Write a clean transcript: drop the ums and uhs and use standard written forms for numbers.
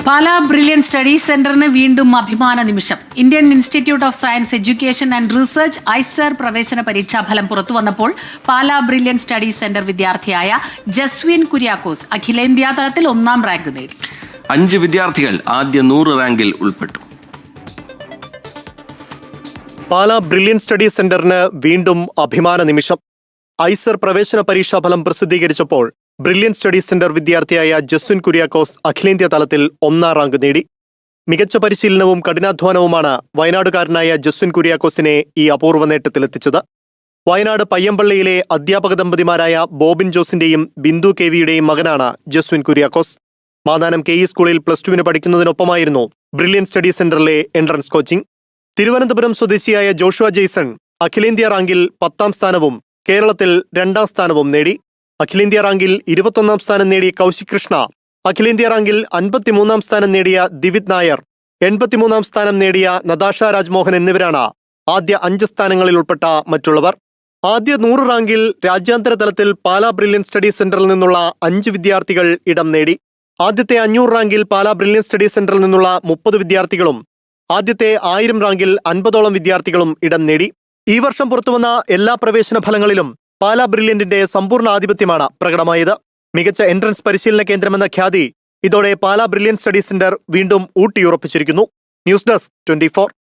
Pala Brilliant study സെന്ററിന് വീണ്ടും അഭിമാന നിമിഷം. Indian Institute of Science Education and Research IISER പ്രവേശന പരീക്ഷാഫലം പുറത്തുവന്നപ്പോൾ പാലാ ബ്രില്യൻ സ്റ്റഡി സെന്റർ വിദ്യാർത്ഥിയായ ജസ്വിൻ കുര്യാക്കോസ് അഖിലേന്ത്യാ തലത്തിൽ 1ാം റാങ്ക് നേടി. 5 വിദ്യാർത്ഥികൾ ആദ്യ 100 റാങ്കിൽ ഉൾപ്പെട്ടു. പാലാ ബ്രില്യൻ സ്റ്റഡി സെന്ററിന് വീണ്ടും അഭിമാന നിമിഷം. ഐസർ പ്രവേശന പരീക്ഷാഫലം പ്രസിദ്ധീകരിച്ചപ്പോൾ ബ്രില്യൻ സ്റ്റഡി സെന്റർ വിദ്യാർത്ഥിയായ ജസ്വിൻ കുര്യാക്കോസ് അഖിലേന്ത്യാ തലത്തിൽ 1ാം റാങ്ക് നേടി. മികച്ച പരിശീലനവും കഠിനാധ്വാനവുമാണ് വയനാടുകാരനായ ജസ്വിൻ കുര്യാക്കോസിനെ ഈ അപൂർവ നേട്ടത്തിലെത്തിച്ചത്. വയനാട് പയ്യമ്പള്ളിയിലെ അധ്യാപക ദമ്പതിമാരായ ബോബിൻ ജോസിന്റെയും ബിന്ദു കെ വിയുടെയും മകനാണ് ജസ്വിൻ കുര്യാക്കോസ്. മാതാനം KE സ്കൂളിൽ +2 പഠിക്കുന്നതിനൊപ്പമായിരുന്നു ബ്രില്യൻ സ്റ്റഡി സെന്ററിലെ എൻട്രൻസ് കോച്ചിംഗ്. തിരുവനന്തപുരം സ്വദേശിയായ ജോഷുവ ജെയ്സൺ അഖിലേന്ത്യാ റാങ്കിൽ 10ാം സ്ഥാനവും കേരളത്തിൽ 2ാം സ്ഥാനവും നേടി. അഖിലേന്ത്യാ റാങ്കിൽ 21ാം സ്ഥാനം നേടിയ കൗശിക് കൃഷ്ണ, അഖിലേന്ത്യാ റാങ്കിൽ 53ാം സ്ഥാനം നേടിയ ദിവിത് നായർ, 83ാം സ്ഥാനം നേടിയ നതാഷ രാജ്മോഹൻ എന്നിവരാണ് ആദ്യ 5 സ്ഥാനങ്ങളിൽ ഉൾപ്പെട്ട മറ്റുള്ളവർ. ആദ്യ 100 റാങ്കിൽ രാജ്യാന്തര തലത്തിൽ പാലാ ബ്രില്യൻ സ്റ്റഡി സെന്ററിൽ നിന്നുള്ള 5 വിദ്യാർത്ഥികൾ ഇടം നേടി. ആദ്യത്തെ 500 റാങ്കിൽ പാലാ ബ്രില്യൻ സ്റ്റഡി സെന്ററിൽ നിന്നുള്ള 30 വിദ്യാർത്ഥികളും ആദ്യത്തെ 1000 റാങ്കിൽ 50ഓളം വിദ്യാർത്ഥികളും ഇടം നേടി. ഈ വർഷം പുറത്തുവന്ന എല്ലാ പ്രവേശന ഫലങ്ങളിലും പാലാ ബ്രില്യന്റിന്റെ സമ്പൂർണ്ണ ആധിപത്യമാണ് പ്രകടമായത്. മികച്ച എൻട്രൻസ് പരിശീലന കേന്ദ്രമെന്ന ഖ്യാതി ഇതോടെ പാലാ ബ്രില്യൻ സ്റ്റഡി സെന്റർ വീണ്ടും ഊട്ടിയുറപ്പിച്ചിരിക്കുന്നു. News desk 24.